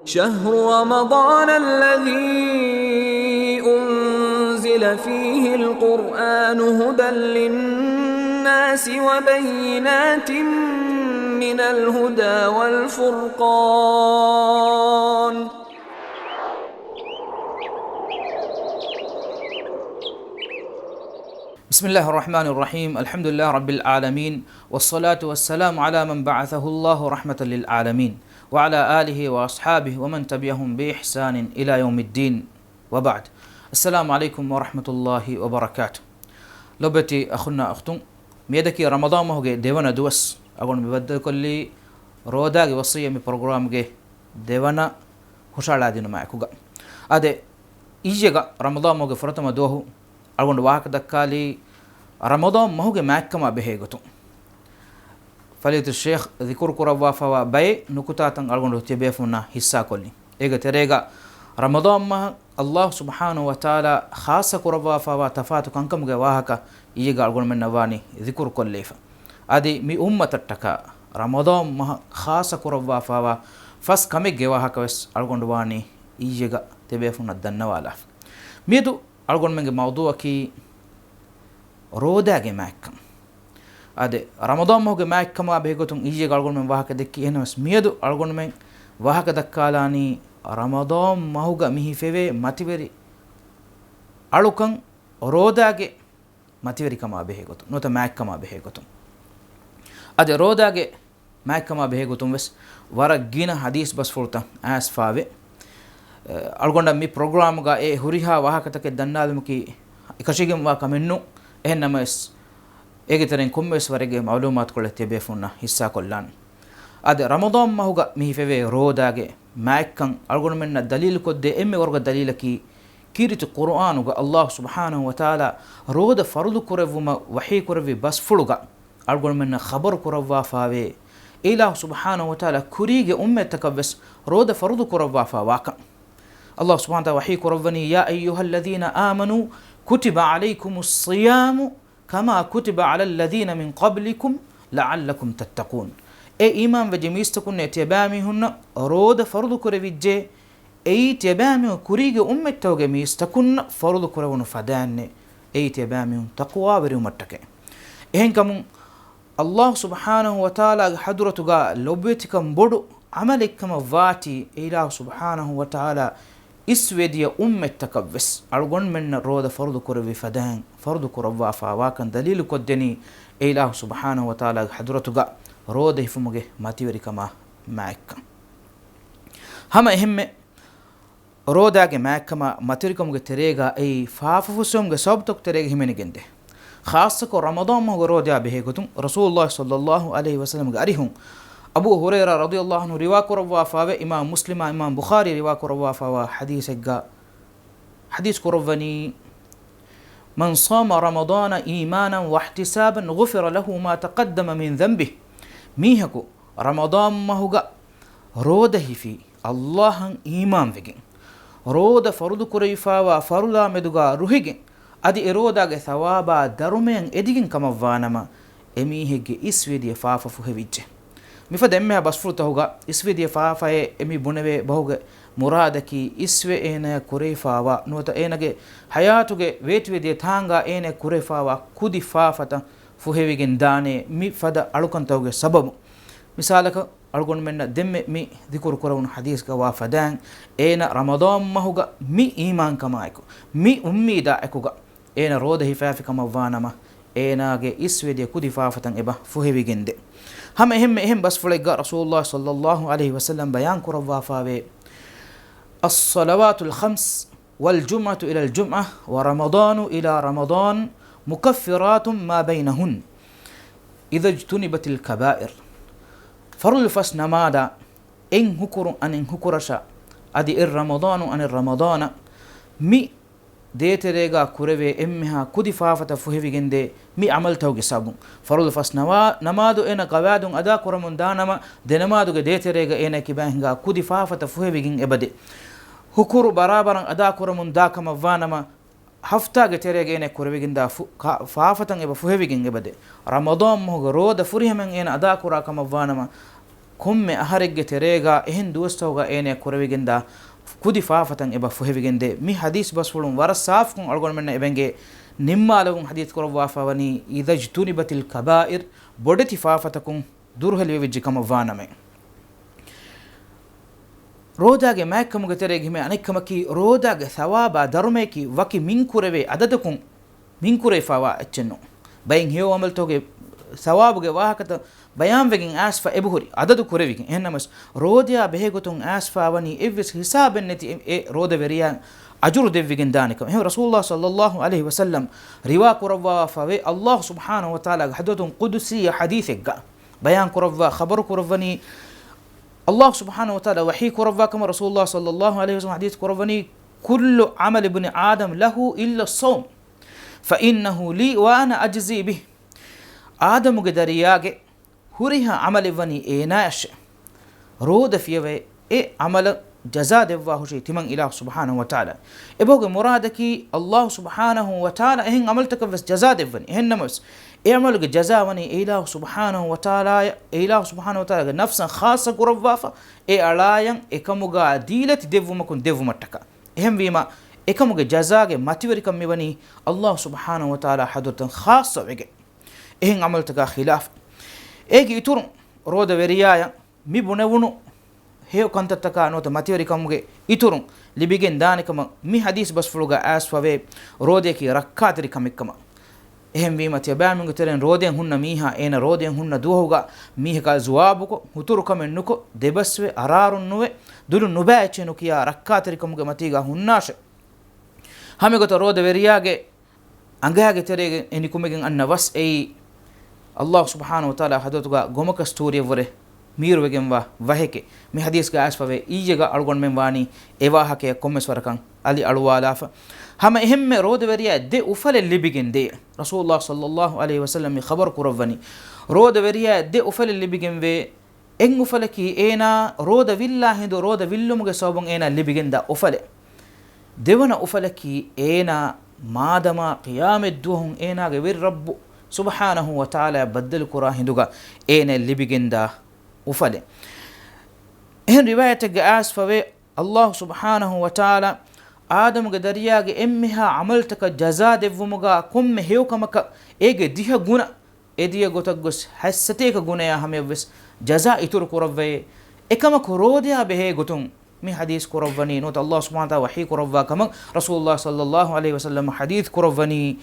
شهر رمضان الذي أنزل فيه القرآن هدى للناس وبينات من الهدى والفرقان. بسم الله الرحمن الرحيم. الحمد لله رب العالمين، والصلاة والسلام على من بعثه الله رحمة للعالمين، وعلى آله وأصحابه ومن تبعهم بإحسان إلى يوم الدين، وبعد. السلام عليكم ورحمة الله وبركاته. لبتي أخونا أختم ميدكي رمضان مهجي ديوانا دوس أقول ببدل كل روداغي وصية من برنامج ديوانا خشالة دينو معكوغا أده إيجيغا رمضان مهجي فرطما دوهو أقول واحد دكالي رمضان مهجي معكما بهيغتو فليت الشيخ ذكر كروا فوا باي نكتاتن أقول تبيفونا حصة كلي إيجا تريغا رمضان ما الله سبحانه وتعالى خاصة كروا فوا تفاتو كنكم جواهكا إيجا أقول من نواني ذكر كليفا أدي مي أمة تتكا رمضان ما خاصة كروا فوا فس كم جواهكا بس أقول واني إيجا تبيفونا الدنوالا ميدو أقول من موضوع كي روداغي معكم أده رمضان مهجي معكم أبيكتون إيجي أقول من واحد دكي هنا بس ميدو أقول من واحد دكالاني رمضان مهجا ميه فيه ماتيوري ألوكان روداغي ماتيوري كم أبيكتون نوتا معكم أبيكتون أده روداغي معكم أبيكتون بس ورا جينا حديث بس فلتا أسفاوي ألقونا مي برنامج غا هوريها واحد تك دنّال مكي إكشيجم واكمنو إنما إيجترين كمّس ورقة معلومات كله تبيفونا حصة كلان أده رمضان ما هو ميه في روداغ معكن أقول من الدليل كده إمي ورقة دليل كي كيرت القرآن وقال الله سبحانه وتعالى رود فرض كرف وما وحي كرف بس فلوغا أقول من خبر كرف وافاوي إله سبحانه وتعالى كريج أمتك بس رود فرض كرف وافاواك الله سبحانه وتعالى وحي كرفني يا أيها الذين آمنوا كتب عليكم الصيام كما كتب على الذين من قبلكم لعلكم تتقون اي ایمان و جمیستکن اتبامی هن رود فرض كرفيجي اي تبامي كريج امتوغ ميستكن فرض كرون فدان اي تبامي تقوى برمتك اهنكم الله سبحانه وتعالى حضرتك لوبتكم بدو عملكم واتي إله سبحانه وتعالى إسوديا أمتك بس أرجون من رود فرض كربي فدان فرض كربا فواكن دليل كدني إله سبحانه وتعالى حضرتك رود يفهمه ما تيوري كما معك هم أهم روداك معك كما ما تيوري كم تريجا أي فافوسهم جسابتك تريجا همين جنده خاصة رمضان ما هو روديا بهيكتم رسول الله صلى الله عليه وسلم قاريهم أبو هريرة رضي الله عنه رواك روا فاوى إمام مسلم إمام بخاري رواك روا فاوى حديث كرفني من صام رمضان إيمانا واحتسابا غفر له ما تقدم من ذنبه ميهكو رمضان ما هو روده في الله إيمان فيكين رود فرد كري فاوى فرلا مدوغا روحيكين أدي إروداغ ثوابا درمين إديكين كما فانما إميهك إسويدي فافا فهويجه مفاد أمها بس فرطة هوغا إسوي دي فافاي أمي بنوي بهوغا مرادكي إسوي إنا كوريفاوا نوتا إناغي حياتوغي ويتوي دي تانغا إنا كوريفاوا كودي فافتا فوهيوغين داني مي فدا ألوكنتوغي سبب مثالك ألغون من دم مي ذكر كرون حديث كوا فدان إنا رمضان مهوغا مي إيمان كمايكو مي أميدا إكوغا إنا روده فافي كما وانما إناغي إسوي دي كودي فافتن إبا فوهيوغين دي هم أهم بس فلقى رسول الله صلى الله عليه وسلم بيان كروا فاوي الصلوات الخمس والجمعة إلى الجمعة ورمضان إلى رمضان مكفرات ما بينهن إذا اجتنبت الكبائر فرل فس نمادا إن هكر أن هكرشا أدي الرمضان أن الرمضان مي ديتريغا كوريوي امها كودي فافتا فوهيوي جندي مي عمل توغي سابون فرول فاس نمادو انا قوادون ادا كورمون دانما دنمادو ديتريغا انا كيبانغا كودي فافتا فوهيوي جن ابدي هكورو برابران ادا كورمون داكما فانما hafta ge terege kurbeginda faafatan eba fuhevigen ebade ramadan mo roda furihemen ena ada kura kama vanama komme aharegge terega ehen duwastawga ene kurawigenda kudi faafatan eba fuhevigende mi hadis basfulun war saaf kun algon menna ebenge nimmalun hadith korwa fawani idajtunibatil kaba'ir bodati faafatakun durhali wejji kama vaname rodage makkamuge terege me anikkamaki rodage thawaba darumeki waki minkureve adadakun minkure fawa achenno bayin hiyo amal toge sawabuge wahakata bayan wegen asfa ebuhuri adadu kurevigin ennamas rodiya behegotun asfa wani evs hisaben neti e roda veriya ajuru devvigen danikam he rasulullah sallallahu alaihi wasallam riwa kurawwa fawe allah subhanahu wa taala hadithun qudusi hadithega bayan kurawwa khabar kurawani allah subhanahu wa taala wahi kurawwa kama rasulullah sallallahu alaihi wasallam hadith kurawani kullu amal ibn adam lahu illa as-sawm fa innahu li wa ana ajzi bih ಆದಮುಗೆ ದರಿಯಾಗೆ ಹುರಿಹ ಅಮಲಿವನಿ ಏನಾಯಶೆ ರೋದ ಫಿಯವೆ ಎ ಅಮಲ ಜಜಾ ದೆವ್ವಾ ಹುಶಿ ತಿಮಂ ಇಲಾಹ್ ಸುಬ್ಹಾನಹು ವ ತಆಲಾ ಎಬೋಗೆ ಮುರಾದಕಿ ಅಲ್ಲಾಹ್ ಸುಬ್ಹಾನಹು ವ ತಆಲಾ ಎಹೆನ್ ಅಮಲ್ ತಕವಸ್ ಜಜಾ ದೆವ್ವನಿ ಎಹೆನ್ ನಮಸ್ ಎ ಅಮಲ್ಗೆ ಜಜಾ ವನಿ ಇಲಾಹ್ ಸುಬ್ಹಾನಹು ವ ತಆಲಾ ಇಲಾಹ್ ಸುಬ್ಹಾನಹು ವ ತಆಲಾ ನಫ್ಸನ್ ಖಾಸ ಕುರವ್ವಾಫ ಎ ಅಳಾಯಂ ಎಕಮುಗ ದೀಲತಿ ದೆವ್ವುಮಕುನ್ ದೆವ್ವುಮಟ್ಟಕ ಎಹೆನ್ ವೀಮ ಎಕಮುಗೆ ಜಜಾಗೆ ಮತಿವರಿಕಂ ಮಿವನಿ ಅಲ್ಲಾಹ್ ಸುಬ್ಹಾನಹು ವ ತಆಲಾ ಹದತನ್ ಖಾಸವೆಗೆ එහෙන් අමල්තක ඛිලාෆ් ඒකි ඉතුරු රෝද වෙරියාය මි බුණවුණු හේව කන්තත්තක නොත මතිවරි කමුගේ ඉතුරු ලිබිගෙන් දානිකම මි හදීස් බස්ෆුලුගා ආස්වවේ රෝදේකි රක්කාතරි කමික්කම එහෙන් වීම තියබෑමිඟු තෙරෙන් රෝදෙන් හුන්න මීහා ඒන රෝදෙන් හුන්න දුවහුගා මීහක ජවාබුකො හුතුරු කමෙන් නුකො දෙබස්වේ අරාරුන් නුවේ දුරු නුබෑචෙනු කියා රක්කාතරි කමුගේ මතීගා හුන්නාෂ හමෙගත රෝද වෙරියාගේ අංගයාගේ තෙරේගේ එනිකුමගෙන් අන්න වස් එයි Allah subhanahu wa ta'ala hadotuga gomaka story vore miruwegen wa waheke mi hadis ga asfave ijega algon men wani ewa hake kommeswarakan ali alwalafa hama ehemme rode veriya de ufale libigen de rasulullah sallallahu alaihi wasallam khabar kurawani rode veriya de ufale libigen ve en ufale ki ena rode villahi hindo rode villumuge sobon ena libigen da ufale devana ufale ki ena madama qiyamet duhun ena ge wir rabbu subhanahu wa ta'ala baddal qura hinduga ene libigenda ufale en riwayat ga asfawe allah subhanahu wa ta'ala adam ga dariya ga emmiha amaltaka jaza devumuga komme hewkamaka ege diha guna ediya gotagos hassateka guna ya hamewes jaza itur kurawwe ekama korodiya behe gotun mi hadith kurawani not allah subhanahu wa ta'ala wahi kurawwa kama rasulullah sallallahu alaihi wasallam hadith kurawani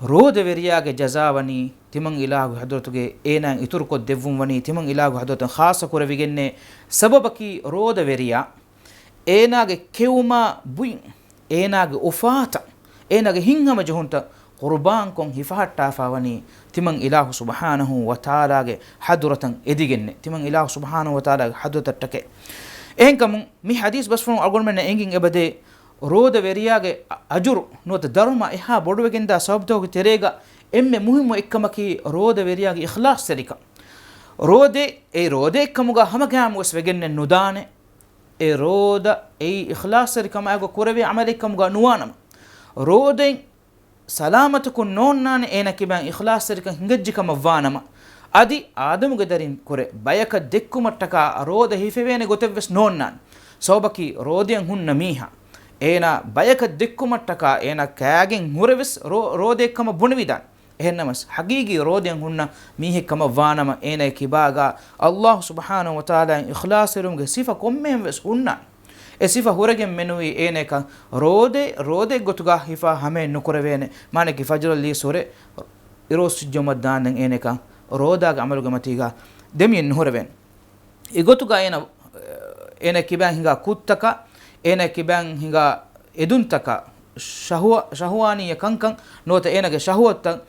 ರೋದ ವೆರಿಯಾಗೆ ಜಜಾವನಿ ತಿಮಂ ಇಲಾಹು ಹದರತುಗೆ ಏನಾಂ ಇತುರ್ಕೊ ದೆವ್ವುಂವನಿ ತಿಮಂ ಇಲಾಹು ಹದರತ ಖಾಸ ಕುರವಿಗೆನ್ನೆ ಸಬಬಕಿ ರೋದ ವೆರಿಯಾ ಏನಾಗೆ ಕೆವುಮ ಬುಯ್ ಏನಾಗೆ ಉಫಾತ ಏನಾಗೆ ಹಿಂಗಮ ಜಹುಂತ ಕುರ್ಬಾನ್ ಕೊಂ ಹಿಫಹಟ್ಟಾಫಾವನಿ ತಿಮಂ ಇಲಾಹು ಸುಬ್ಹಾನಹು ವ ತಆಲಾಗೆ ಹದರತಂ ಎದಿಗೆನ್ನೆ ತಿಮಂ ಇಲಾಹು ಸುಬ್ಹಾನಹು ವ ತಆಲಾಗೆ ಹದರತಟ್ಟಕೆ ಏಂಕಮು ಮಿ ಹದೀಸ್ ಬಸ್ಫುನ್ ಅಲ್ಗೊನ್ಮೆನ್ನ ಎಂಗಿಂ ಎಬದೆ ರೋದ ವೆರಿಯಾಗೆ ಅಜುರು ನೋತ ಧರ್ಮ ಎಹಾ ಬೊಡುವೆಗೆಂದ ಸಬಬ್ತೋಗ ತೆರೆಗ ಎಮ್ಮೆ ಮುಹಿಮ ಎಕ್ಕಮಕಿ ರೋದ ವೆರಿಯಾಗೆ ಇಖ್ಲಾಸ್ ಸರಿಕ ರೋದೆ ಎಕ್ಕಮುಗ ಹಮಗಾಮ ವಸ್ವೆಗೆನ್ನೆ ನುದಾನೆ ಎ ರೋದ ಎ ಇಖ್ಲಾಸ್ ಸರಿಕಮ ಆಗ ಕುರವೆ ಅಮಲ ಎಕ್ಕಮುಗ ನುವಾನಮ ರೋದೆ ಸಲಾಮತಕು ನೋನ್ನಾನೆ ಏನಕಿ ಬಾ ಇಖ್ಲಾಸ್ ಸರಿಕ ಹಿಂಗಜ್ಜಿಕಮ ವಾನಮ ಅದಿ ಆದಮುಗ ದರಿನ್ ಕುರೆ ಬಯಕ ದೆಕ್ಕುಮಟ್ಟಕ ರೋದ ಹಿಫೆವೇನೆ ಗೊತೆವ್ವೆಸ್ ನೋನ್ನಾನ್ ಸೋಬಕಿ ರೋದೆಯಂ ಹುನ್ನ ಮೀಹಾ ಏನ ಬಯಕ ದಿಕ್ಕುಮಟ್ಟಕ ಏನ ಕ್ಯಾಗೆನ್ ಹುರವಿಸ್ ರೋದೆಕ್ಕಮ ಬುಣವಿದಾನ್ ಎನ್ನಮಸ್ ಹಗೀಗಿ ರೋದೆನ್ ಹುನ್ನ ಮೀಹಿಕ್ಕಮ ವಾನಮ ಏನ ಕಿಬಾಗ ಅಲ್ಲಾಹ್ ಸುಬ್ಹಾನಹು ವ ತಆಲಾ ಇಖ್ಲಾಸಿರುಮ್ಗೆ ಸಿಫ ಕೊಮ್ಮೆಂವೆಸ್ ಹುನ್ನ ಎ ಸಿಫ ಹುರಗೆನ್ ಮೆನುವಿ ಏನೇಕ ರೋದೆ ಗೊತುಗ ಹಿಫ ಹಮೆ ನುಕುರವೇನೆ ಮಾನಕಿ ಫಜ್ರಲ್ಲಿ ಸೊರೆ ಇರೋಸ್ ಜಮದ್ದಾನ್ ಏನೇಕ ರೋದಾಗ ಅಮಲುಗ ಮತೀಗ ದೆಮಿಯನ್ ಹುರವೇನ್ ಇಗೊತುಗ ಏನ ಕಿಬಾನ್ ಹಿಂಗ ಕುತ್ತಕ ena kiban hinga eduntaka shahwaniya kankan nota enage shahwatta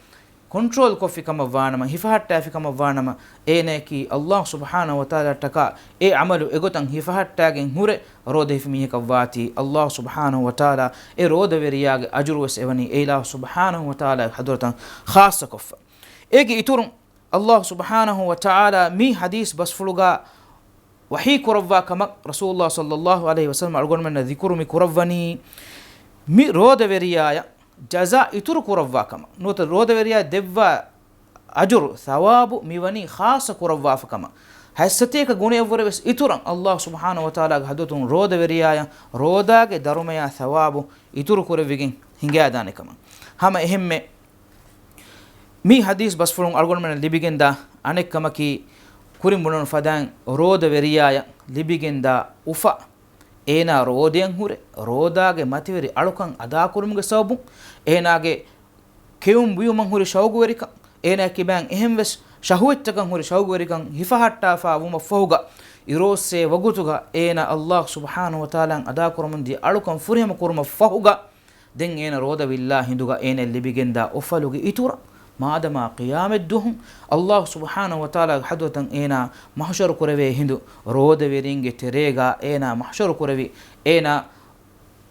control kofi kama vanama hifahatta fi kama vanama ena ki allah subhanahu wa taala taka e amalu egotan hifahatta gen hure rode fi mihe kawati allah subhanahu wa taala e rode veriyage ajru wes evani e ilah subhanahu wa taala hadratan khassa kof ege iturun allah subhanahu wa taala mi hadis basfuluga وحي كروا كما رسول الله صلى الله عليه وسلم أقول من ذكر مي كرواني مي رود وريايا جزاء يتر كروا كما نوت رود وريا دوا أجر ثواب ميوني خاص كروا فكما hassateka gune evores ituran Allah subhanahu wa taala ge hadutun roda veriya roda ge darumaya thawabu ituru kurevigin hinga danekama hama ehemme mi hadis basfulun algon men libigenda anekkamaki kurim bunun fadan roda veriya libigenda ufa ena roden hure rodage mativeri alukan ada kurumge sabu enage keum buyuman hure shawgu verika ena kiban ehemves shahuettakan hure shawgu verikan hifahatta fa wuma foga irose wagutuga ena Allah subhanahu wa taala ada kurumundi alukan furihama kuruma foga den ena roda billahi hinduga ena libigenda ufaluge itura maadama qiyamet duhum Allah subhanahu wa taala hadwatan ena mahshar kurave hindu roda veringe terega ena mahshar kuravi ena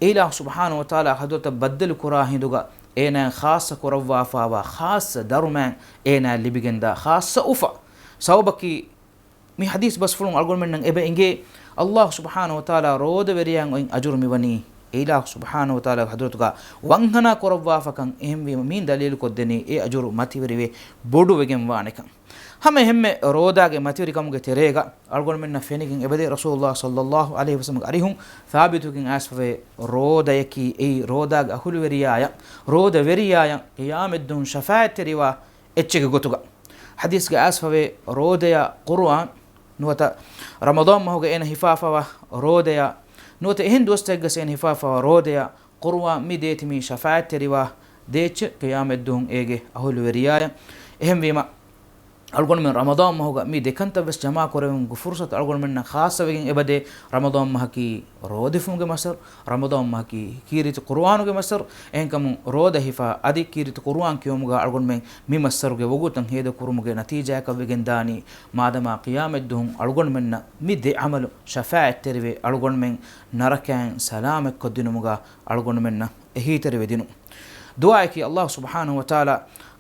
ilah subhanahu wa taala hadwata baddal kura hinduga ena khassa kurawwa fawa khassa daruman ena libigenda khassa ufa sawbaki mi hadis basfulun algon men ebe inge Allah subhanahu wa taala roda veriyan ajur miwani ilah subhanahu wa taala hadratuga wanghana korawwa fakan ehemwi min dalil koddeni e ajuru mativeriwe bodu wegen wanekan hame hemme rodage mativeri kamuge terega algon menna fenigin ebede rasulullah sallallahu alaihi wasallam arihun thabitukin asfe roda yaki e rodage ahulu veriyaya roda veriyaya qiyameddun shafaat riwa etchege gotuga hadis ga asfe rodaya qur'an nuwata ramadan mahuga ena hifafa rodaya نوت هند وستجسين هفافا روديا قروة ميديت مي شفاعت تريوا ديتش قيام الدون إيجي أهول وريايا إهم بيما أقول من رمضان ما هو ميدي كنت بس جماعة كورين فرصة أقول من خاصة بين إبدي رمضان ما هكي رود فمج مصر رمضان ما هكي كيرت قرآن وج مصر إن كم رود هفا أدي كيرت قرآن كيوم جا أقول من مي مصر وج وجود تن هيدا كورمج نتيجة كبيجن داني ما دام قيام الدون أقول من ميدي عمل شفاعة تري أقول من نركان سلام كدينو مجا أقول من هي تري دينو دعائك الله سبحانه وتعالى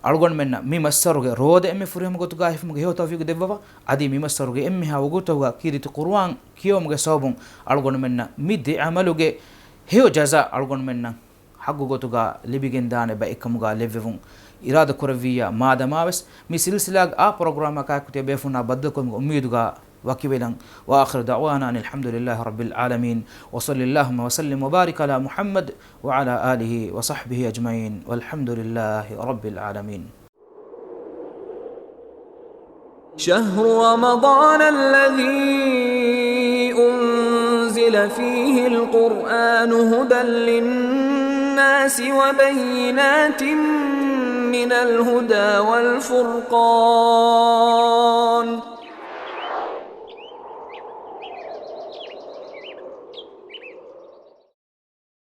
algon menna mi massaruge roode emme furiham gotuga hifmuge hew tawfiq debba adi mi massaruge emme ha wogotuga kiriti qur'an kiyomuge sabun algon menna midde amaluge hew jaza algon menna haggu gotuga libigen dane ba ekamuga levevun irada koraviya madamaves mi silsilag a programa ka kute befuna baddakom ummiduga وكبلا وآخر دعوانا أن الحمد لله رب العالمين وصلى اللهم وسلم وبارك على محمد وعلى آله وصحبه أجمعين والحمد لله رب العالمين. شهر رمضان الذي أنزل فيه القرآن هدى للناس وبينات من الهدى والفرقان